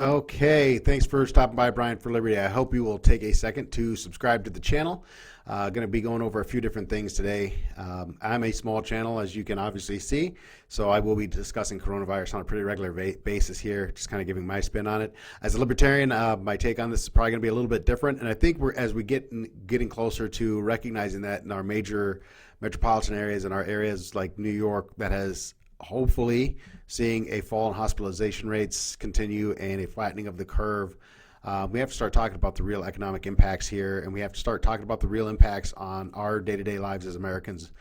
Okay, thanks for stopping by, Brian for Liberty. I hope you will take a second to subscribe to the channel. Going to be going over a few different things today. I'm a small channel, as you can obviously see, so I will be discussing coronavirus on a pretty regular basis here, just kind of giving my spin on it. As a libertarian, my take on this is probably going to be a little bit different, and I think as we getting closer to recognizing that in our major metropolitan areas and our areas like New York, that has hopefully seeing a fall in hospitalization rates continue and a flattening of the curve. We have to start talking about the real economic impacts here, and we have to start talking about the real impacts on our day-to-day lives as Americans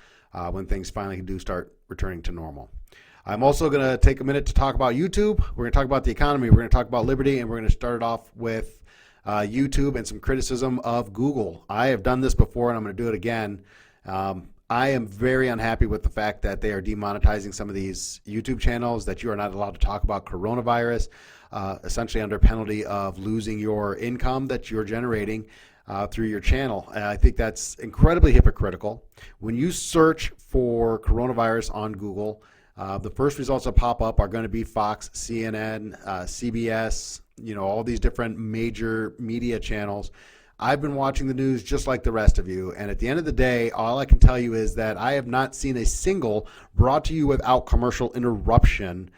when things finally do start returning to normal. I'm also going to take a minute to talk about YouTube. We're going to talk about the economy, we're going to talk about liberty, and we're going to start it off with YouTube and some criticism of Google. I have done this before, and I'm going to do it again. I am very unhappy with the fact that they are demonetizing some of these YouTube channels, that you are not allowed to talk about coronavirus, essentially under penalty of losing your income that you're generating through your channel. And I think that's incredibly hypocritical. When you search for coronavirus on Google, the first results that pop up are going to be Fox, CNN, CBS, all these different major media channels. I've been watching the news just like the rest of you, and at the end of the day, all I can tell you is that I have not seen a single brought to you without commercial interruption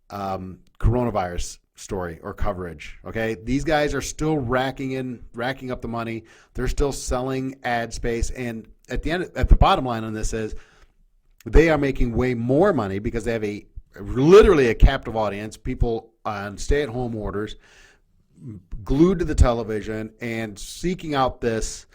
coronavirus story or coverage. Okay, these guys are still racking up the money. They're still selling ad space, and at the bottom line on this is they are making way more money because they have literally a captive audience, people on stay-at-home orders, glued to the television and seeking out this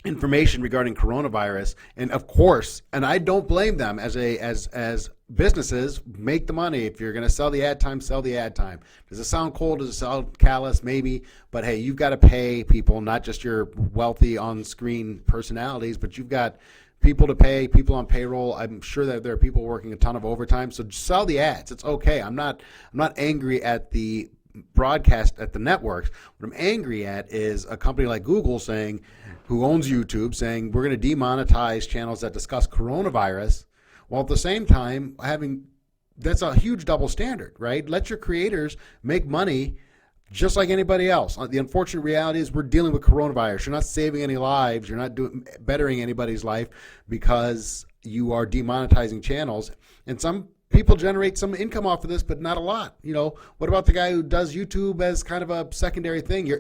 information regarding coronavirus. And of course, and I don't blame them, as businesses, make the money. If you're going to sell the ad time, sell the ad time. Does it sound cold? Does it sound callous? Maybe. But hey, you've got to pay people, not just your wealthy on-screen personalities, but you've got people to pay, people on payroll. I'm sure that there are people working a ton of overtime. So sell the ads. It's okay. I'm not angry at the broadcast at the networks. What I'm angry at is a company like Google who owns YouTube, saying we're going to demonetize channels that discuss coronavirus, while at the same time that's a huge double standard, right? Let your creators make money just like anybody else. The unfortunate reality is we're dealing with coronavirus. You're not saving any lives. You're not bettering anybody's life because you are demonetizing channels. And some people generate some income off of this, but not a lot. What about the guy who does YouTube as kind of a secondary thing?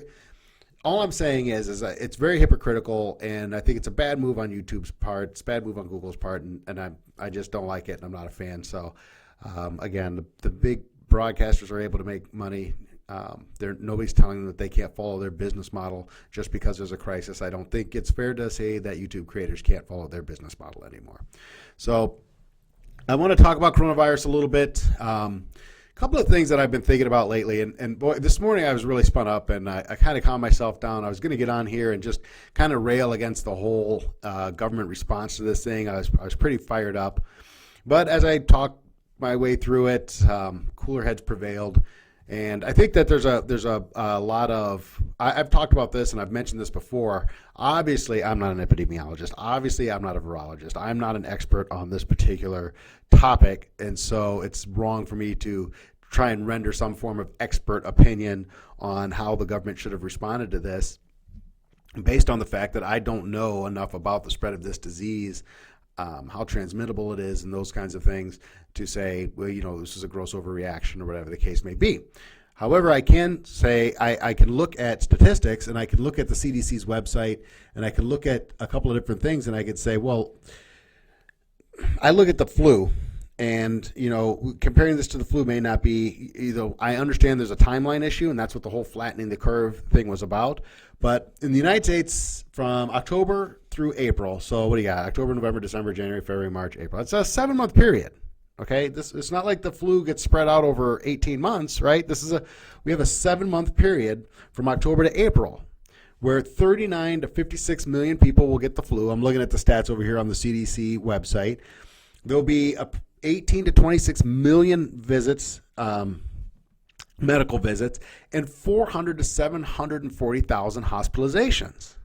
All I'm saying is it's very hypocritical, and I think it's a bad move on YouTube's part. It's a bad move on Google's part, and I just don't like it, and I'm not a fan. So, again, the big broadcasters are able to make money. Nobody's telling them that they can't follow their business model just because there's a crisis. I don't think it's fair to say that YouTube creators can't follow their business model anymore. So I want to talk about coronavirus a little bit. A couple of things that I've been thinking about lately, and boy, this morning I was really spun up, and I kind of calmed myself down. I was going to get on here and just kind of rail against the whole government response to this thing. I was pretty fired up, but as I talked my way through it, cooler heads prevailed. And I think that there's a lot of, I've talked about this and I've mentioned this before. Obviously, I'm not an epidemiologist. Obviously, I'm not a virologist. I'm not an expert on this particular topic. And so it's wrong for me to try and render some form of expert opinion on how the government should have responded to this based on the fact that I don't know enough about the spread of this disease, how transmittable it is, and those kinds of things to say, well, this is a gross overreaction or whatever the case may be. However, I can say I can look at statistics, and I can look at the CDC's website, and I can look at a couple of different things, and I could say, well, I look at the flu, and comparing this to the flu may not be either. I understand there's a timeline issue, and that's what the whole flattening the curve thing was about. But in the United States, from October through April, so what do you got? October, November, December, January, February, March, April. It's a 7-month period. Okay, it's not like the flu gets spread out over 18 months, right? We have a 7-month period from October to April, where 39 to 56 million people will get the flu. I'm looking at the stats over here on the CDC website. There'll be 18 to 26 million visits, medical visits, and 400 to 740,000 hospitalizations.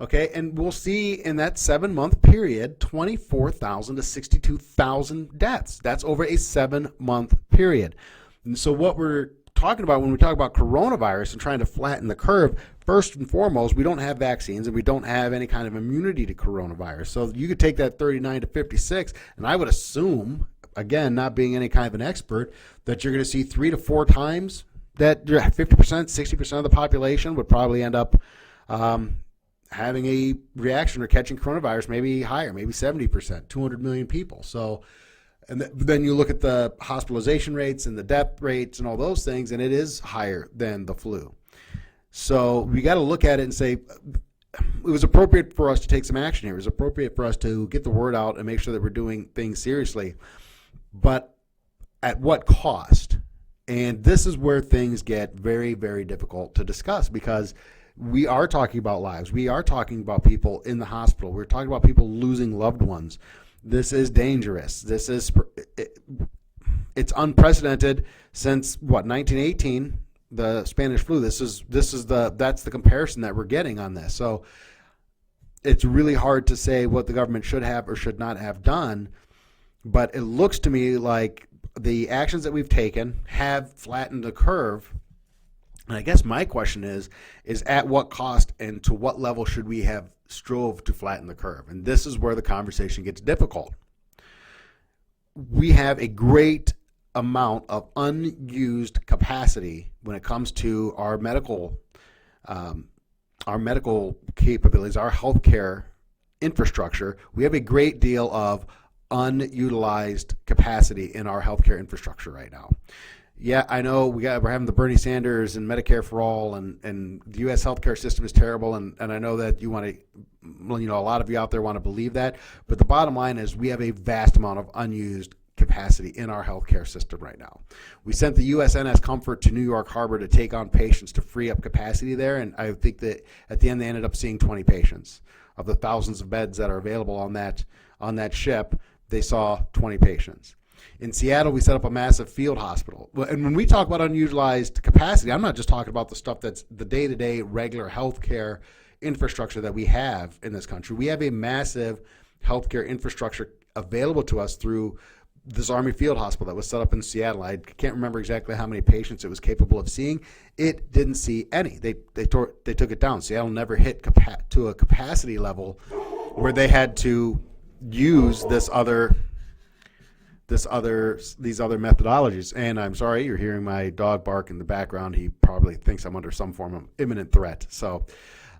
Okay, and we'll see in that 7-month period 24,000 to 62,000 deaths. That's over a 7-month period. And so what we're talking about when we talk about coronavirus and trying to flatten the curve, first and foremost, we don't have vaccines and we don't have any kind of immunity to coronavirus. So you could take that 39 to 56, and I would assume, again, not being any kind of an expert, that you're going to see 3 to 4 times that 50%, 60% of the population would probably end up having a reaction or catching coronavirus, maybe higher, maybe 70%, 200 million people. So, and then you look at the hospitalization rates and the death rates and all those things, and it is higher than the flu. So we got to look at it and say, it was appropriate for us to take some action here. It was appropriate for us to get the word out and make sure that we're doing things seriously. But at what cost? And this is where things get very, very difficult to discuss, because we are talking about lives. We are talking about people in the hospital. We're talking about people losing loved ones. This is dangerous. It's unprecedented since 1918, the Spanish flu. That's the comparison that we're getting on this. So it's really hard to say what the government should have or should not have done, but it looks to me like the actions that we've taken have flattened the curve. And I guess my question is at what cost and to what level should we have strove to flatten the curve? And this is where the conversation gets difficult. We have a great amount of unused capacity when it comes to our medical capabilities, our healthcare infrastructure. We have a great deal of unutilized capacity in our healthcare infrastructure right now. Yeah, I know we're having the Bernie Sanders and Medicare for all, and the U.S. healthcare system is terrible, and I know that you want to, a lot of you out there want to believe that, but the bottom line is we have a vast amount of unused capacity in our healthcare system right now. We sent the USNS Comfort to New York Harbor to take on patients to free up capacity there, and I think that at the end they ended up seeing 20 patients. Of the thousands of beds that are available on that ship, they saw 20 patients. In Seattle, we set up a massive field hospital. And when we talk about unutilized capacity, I'm not just talking about the stuff that's the day-to-day regular healthcare infrastructure that we have in this country. We have a massive healthcare infrastructure available to us through this Army field hospital that was set up in Seattle. I can't remember exactly how many patients it was capable of seeing. It didn't see any. They took it down. Seattle never hit to a capacity level where they had to use these other methodologies. And I'm sorry, you're hearing my dog bark in the background. He probably thinks I'm under some form of imminent threat. So,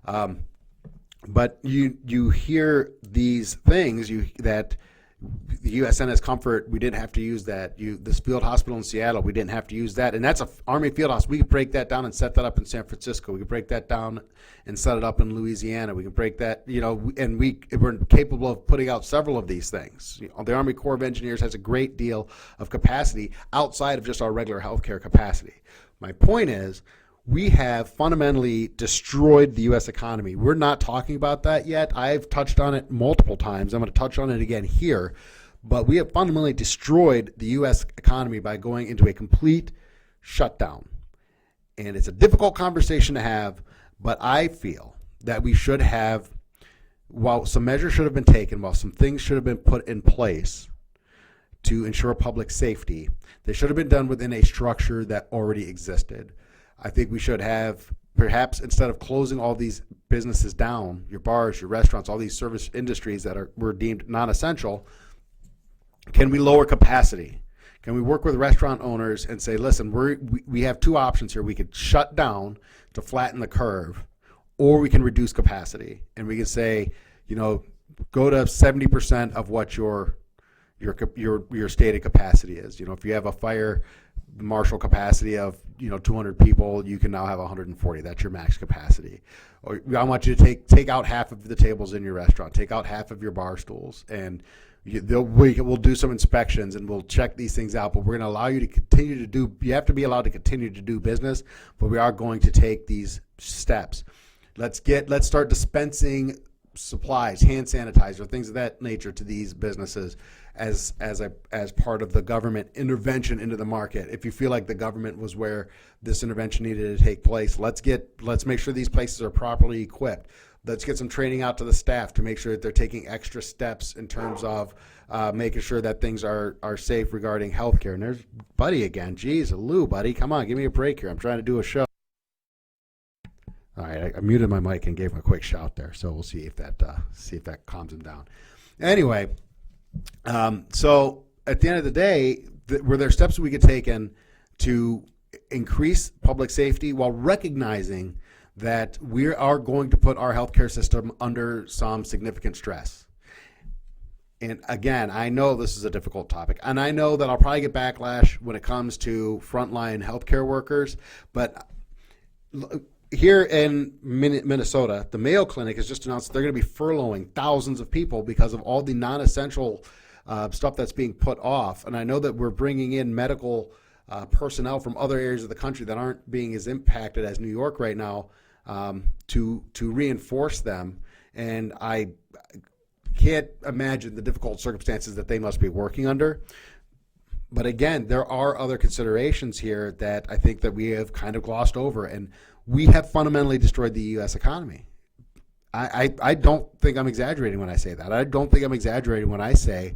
but you hear these things that the USNS Comfort, we didn't have to use that. This field hospital in Seattle, we didn't have to use that. And that's an Army field hospital. We could break that down and set that up in San Francisco. We could break that down and set it up in Louisiana. We can break that, and we're capable of putting out several of these things. The Army Corps of Engineers has a great deal of capacity outside of just our regular healthcare capacity. My point is, we have fundamentally destroyed the U.S. economy. We're not talking about that yet. I've touched on it multiple times. I'm going to touch on it again here. But we have fundamentally destroyed the U.S. economy by going into a complete shutdown. And it's a difficult conversation to have, but I feel that we should have, while some measures should have been taken, while some things should have been put in place to ensure public safety, they should have been done within a structure that already existed. I think we should have, perhaps instead of closing all these businesses down, your bars, your restaurants, all these service industries that were deemed non-essential, can we lower capacity? Can we work with restaurant owners and say, listen, we have two options here. We could shut down to flatten the curve, or we can reduce capacity. And we can say, go to 70% of what your stated capacity is. If you have a fire marshal capacity of 200 people, you can now have 140. That's your max capacity. Or I want you to take out half of the tables in your restaurant, take out half of your bar stools, and we'll do some inspections and we'll check these things out. But we're going to allow you to continue to do. You have to be allowed to continue to do business, but we are going to take these steps. Let's start dispensing supplies, hand sanitizer, things of that nature to these businesses as part of the government intervention into the market. If you feel like the government was where this intervention needed to take place, let's make sure these places are properly equipped. Let's get some training out to the staff to make sure that they're taking extra steps in terms of making sure that things are safe regarding healthcare. And there's Buddy again. Jeez, Lou, buddy, come on, give me a break here. I'm trying to do a show. All right, I muted my mic and gave him a quick shout there, so we'll see if that calms him down. Anyway, so at the end of the day, were there steps we could take in to increase public safety while recognizing that we are going to put our healthcare system under some significant stress? And again, I know this is a difficult topic, and I know that I'll probably get backlash when it comes to frontline healthcare workers, but here in Minnesota, the Mayo Clinic has just announced they're going to be furloughing thousands of people because of all the non-essential stuff that's being put off. And I know that we're bringing in medical personnel from other areas of the country that aren't being as impacted as New York right now to reinforce them. And I can't imagine the difficult circumstances that they must be working under. But again, there are other considerations here that I think that we have kind of glossed over, and we have fundamentally destroyed the U.S. economy. I don't think I'm exaggerating when I say that. I don't think I'm exaggerating when I say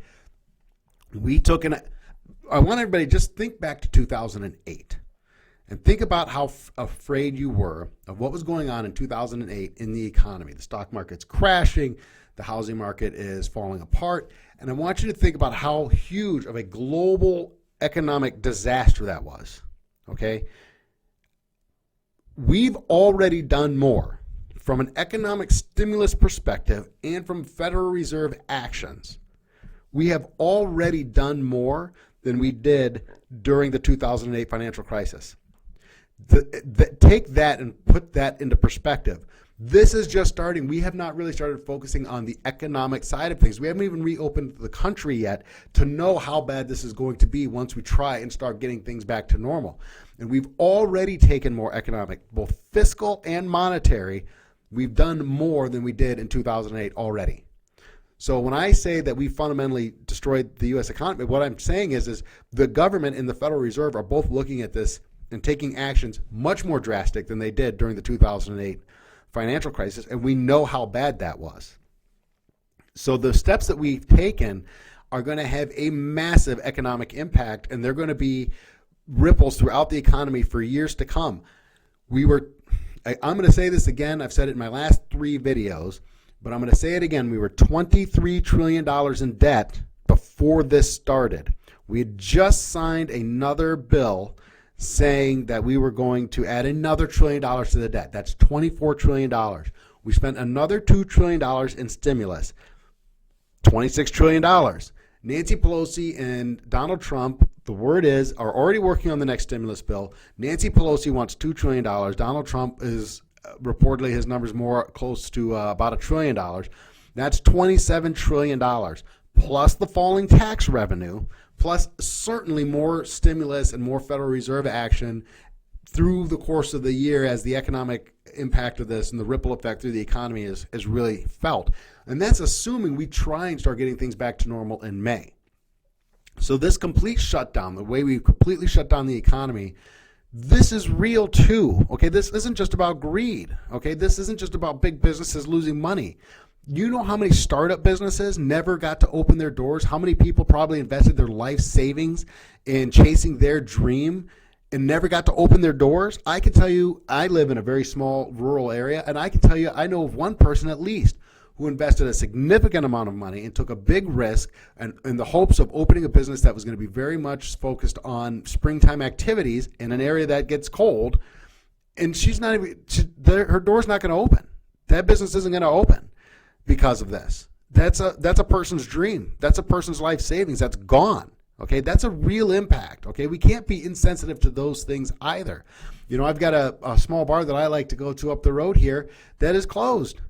we took I want everybody to just think back to 2008 and think about how afraid you were of what was going on in 2008 in the economy. The stock market's crashing. The housing market is falling apart. And I want you to think about how huge of a global economic disaster that was. Okay? We've already done more from an economic stimulus perspective and from Federal Reserve actions. We have already done more than we did during the 2008 financial crisis. Take that and put that into perspective. This is just starting. We have not really started focusing on the economic side of things. We haven't even reopened the country yet to know how bad this is going to be once we try and start getting things back to normal. And we've already taken more economic, both fiscal and monetary. We've done more than we did in 2008 already. So when I say that we fundamentally destroyed the U.S. economy, what I'm saying is the government and the Federal Reserve are both looking at this and taking actions much more drastic than they did during the 2008 financial crisis, and we know how bad that was. So the steps that we've taken are going to have a massive economic impact, and they're going to be ripples throughout the economy for years to come. I'm going to say this again. I've said it in my last 3 videos, but I'm going to say it again. We were $23 trillion in debt before this started. We had just signed another bill saying that we were going to add another $1 trillion to the debt. That's $24 trillion. We spent another $2 trillion in stimulus, $26 trillion. Nancy Pelosi and Donald Trump, the word is, are already working on the next stimulus bill. Nancy Pelosi wants $2 trillion. Donald Trump is reportedly, his number's more close to about $1 trillion. That's $27 trillion, plus the falling tax revenue, plus certainly more stimulus and more Federal Reserve action through the course of the year as the economic impact of this and the ripple effect through the economy is really felt. And that's assuming we try and start getting things back to normal in May. So this complete shutdown, the way we completely shut down the economy, this is real too. Okay, this isn't just about greed. Okay, this isn't just about big businesses losing money. You know how many startup businesses never got to open their doors? How many people probably invested their life savings in chasing their dream and never got to open their doors? I can tell you, I live in a very small rural area, and I can tell you I know of one person at least who invested a significant amount of money and took a big risk and in the hopes of opening a business that was going to be very much focused on springtime activities in an area that gets cold. And her door's not going to open. That business isn't going to open because of this. That's a person's dream. That's a person's life savings. That's gone. Okay, that's a real impact. Okay, we can't be insensitive to those things either. You know, I've got a small bar that I like to go to up the road here that is closed.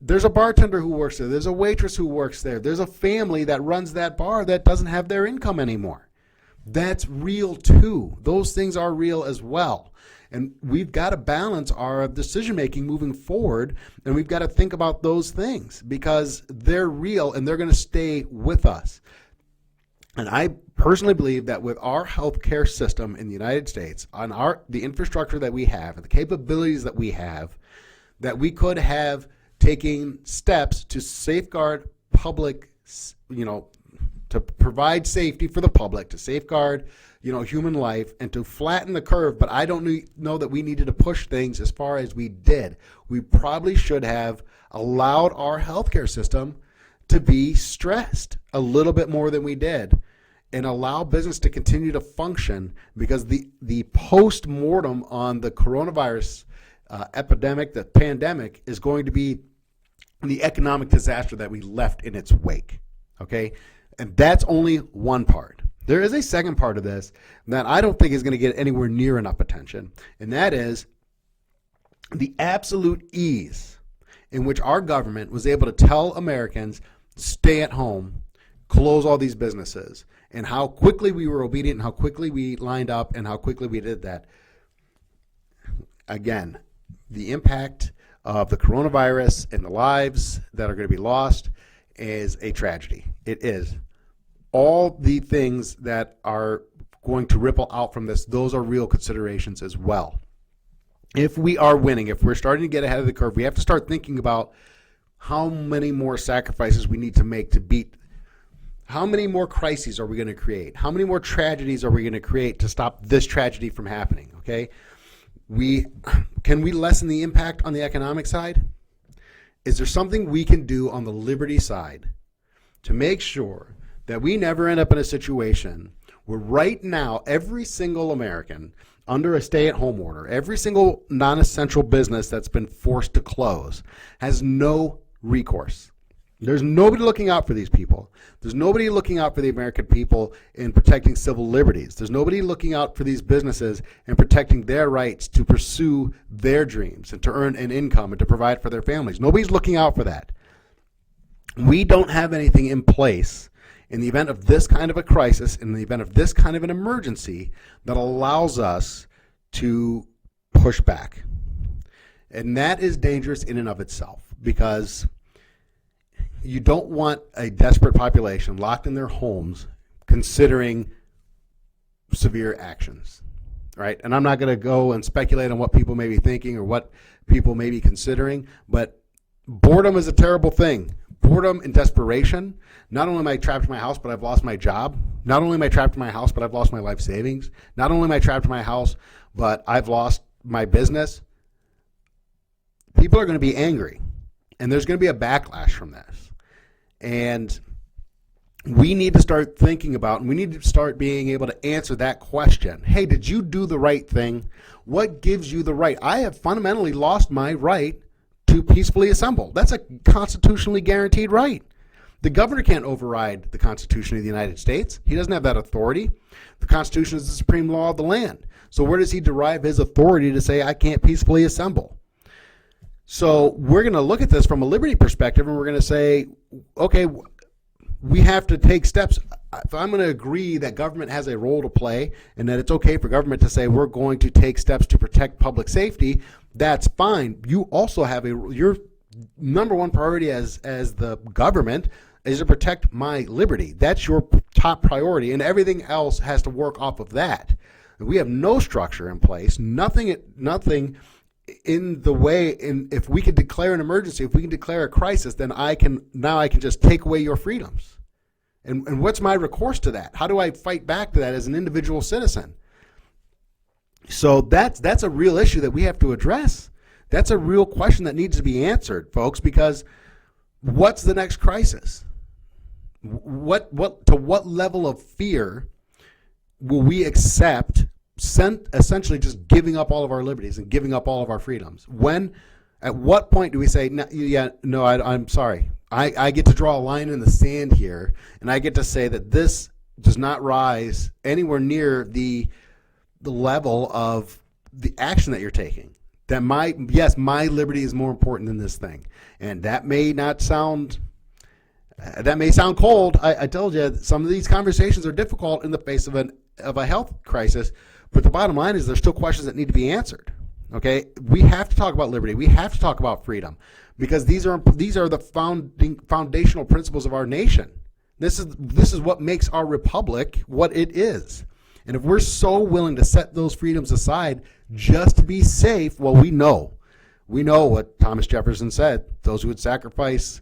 There's a bartender who works there. There's a waitress who works there. There's a family that runs that bar that doesn't have their income anymore. That's real too. Those things are real as well. And we've got to balance our decision making moving forward, and we've got to think about those things because they're real and they're going to stay with us. And I personally believe that with our healthcare system in the United States, on the infrastructure that we have, and the capabilities that we have, that we could have taking steps to safeguard public, to provide safety for the public, to safeguard, human life, and to flatten the curve. But I don't know that we needed to push things as far as we did. We probably should have allowed our healthcare system to be stressed a little bit more than we did, and allow business to continue to function, because the post-mortem on the coronavirus epidemic, the pandemic, is going to be the economic disaster that we left in its wake. Okay? And that's only one part. There is a second part of this that I don't think is going to get anywhere near enough attention, and that is the absolute ease in which our government was able to tell Americans, stay at home, close all these businesses, and how quickly we were obedient, and how quickly we lined up, and how quickly we did that. Again, the impact of the coronavirus and the lives that are going to be lost is a tragedy. It is. All the things that are going to ripple out from this, those are real considerations as well. If we are winning, if we're starting to get ahead of the curve, we have to start thinking about how many more sacrifices we need to make to beat. How many more crises are we going to create? How many more tragedies are we going to create to stop this tragedy from happening? Okay, can we lessen the impact on the economic side? Is there something we can do on the liberty side to make sure that we never end up in a situation where right now every single American under a stay-at-home order, every single non-essential business that's been forced to close has no recourse? There's nobody looking out for these people. There's nobody looking out for the American people in protecting civil liberties. There's nobody looking out for these businesses and protecting their rights to pursue their dreams and to earn an income and to provide for their families. Nobody's looking out for that. We don't have anything in place in the event of this kind of a crisis, in the event of this kind of an emergency, that allows us to push back. And that is dangerous in and of itself, because you don't want a desperate population locked in their homes considering severe actions, right? And I'm not going to go and speculate on what people may be thinking or what people may be considering, but boredom is a terrible thing. Boredom and desperation. Not only am I trapped in my house, but I've lost my job. Not only am I trapped in my house, but I've lost my life savings. Not only am I trapped in my house, but I've lost my business. People are going to be angry, and there's going to be a backlash from this. And we need to start thinking about, and we need to start being able to answer that question. Hey, did you do the right thing? What gives you the right? I have fundamentally lost my right to peacefully assemble. That's a constitutionally guaranteed right. The governor can't override the Constitution of the United States. He doesn't have that authority. The Constitution is the supreme law of the land. So where does he derive his authority to say I can't peacefully assemble? So we're going to look at this from a liberty perspective, and we're going to say, okay, we have to take steps. If I'm going to agree that government has a role to play and that it's okay for government to say we're going to take steps to protect public safety, that's fine. You also have your number one priority as the government is to protect my liberty. That's your top priority, and everything else has to work off of that. We have no structure in place, nothing in the way. And if we can declare an emergency, if we can declare a crisis, then I can just take away your freedoms. And what's my recourse to that? How do I fight back to that as an individual citizen? So that's a real issue that we have to address. That's a real question that needs to be answered, folks, because what's the next crisis? To what level of fear will we accept essentially just giving up all of our liberties and giving up all of our freedoms? At what point do we say, no, I'm sorry. I get to draw a line in the sand here, and I get to say that this does not rise anywhere near the level of the action that you're taking. That my liberty is more important than this thing. And that may sound cold. I told you some of these conversations are difficult in the face of a health crisis, but the bottom line is there's still questions that need to be answered. Okay, we have to talk about liberty. We have to talk about freedom, because these are the foundational principles of our nation. This is what makes our republic what it is. And if we're so willing to set those freedoms aside just to be safe, well, we know We know what Thomas Jefferson said: those who would sacrifice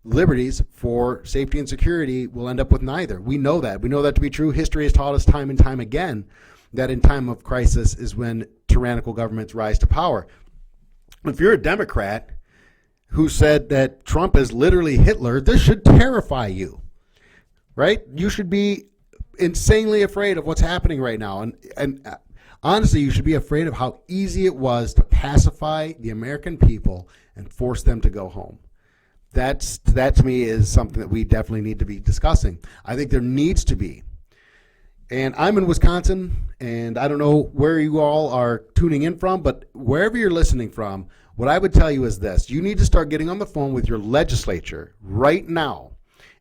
liberties for safety and security will end up with neither. We know that. We know that to be true. History has taught us time and time again that in time of crisis is when tyrannical governments rise to power. If you're a Democrat who said that Trump is literally Hitler, this should terrify you, right? You should be insanely afraid of what's happening right now. And honestly, you should be afraid of how easy it was to pacify the American people and force them to go home. That to me is something that we definitely need to be discussing. I think there needs to be. And I'm in Wisconsin, and I don't know where you all are tuning in from, but wherever you're listening from, what I would tell you is this: you need to start getting on the phone with your legislature right now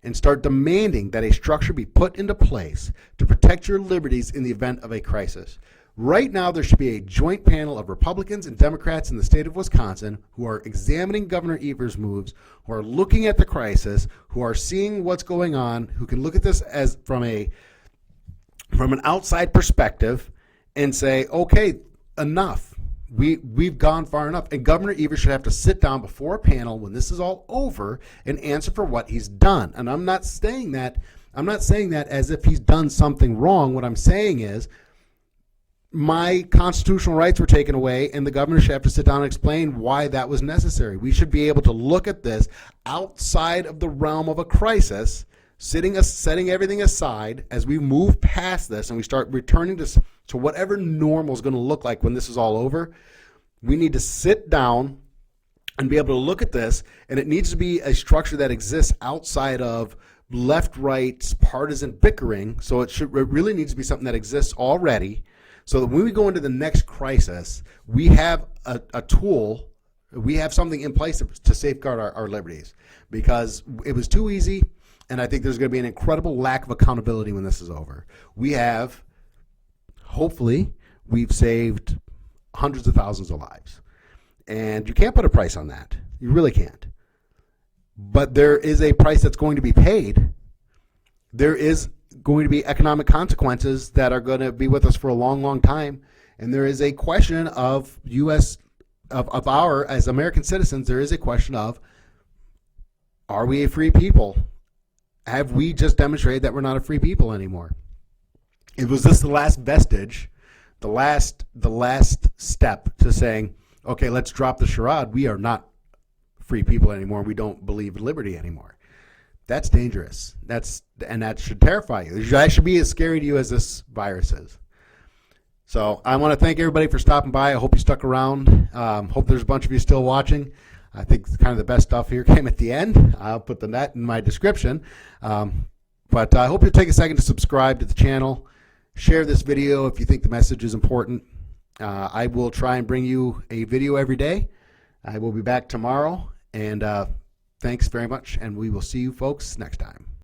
and start demanding that a structure be put into place to protect your liberties in the event of a crisis. Right now, there should be a joint panel of Republicans and Democrats in the state of Wisconsin who are examining Governor Evers' moves, who are looking at the crisis, who are seeing what's going on, who can look at this as from an outside perspective and say, okay, enough. We've gone far enough. And Governor Evers should have to sit down before a panel when this is all over and answer for what he's done. And I'm not saying that as if he's done something wrong. What I'm saying is, my constitutional rights were taken away, and the governor should have to sit down and explain why that was necessary. We should be able to look at this outside of the realm of a crisis, setting everything aside as we move past this and we start returning to whatever normal is going to look like when this is all over. We need to sit down and be able to look at this, and it needs to be a structure that exists outside of left-right partisan bickering. So it really needs to be something that exists already, so that when we go into the next crisis, we have a tool, we have something in place to safeguard our liberties, because it was too easy, and I think there's going to be an incredible lack of accountability when this is over. Hopefully, we've saved hundreds of thousands of lives, and you can't put a price on that. You really can't. But there is a price that's going to be paid. There is going to be economic consequences that are going to be with us for a long, long time. And there is a question of as American citizens, there is a question of, are we a free people? Have we just demonstrated that we're not a free people anymore? Was this the last vestige, the last step to saying, okay, let's drop the charade. We are not free people anymore. We don't believe in liberty anymore. That's dangerous. And that should terrify you. That should be as scary to you as this virus is. So I want to thank everybody for stopping by. I hope you stuck around. Hope there's a bunch of you still watching. I think kind of the best stuff here came at the end. I'll put the net in my description. But I hope you'll take a second to subscribe to the channel. Share this video if you think the message is important. I will try and bring you a video every day. I will be back tomorrow. And thanks very much, and we will see you folks next time.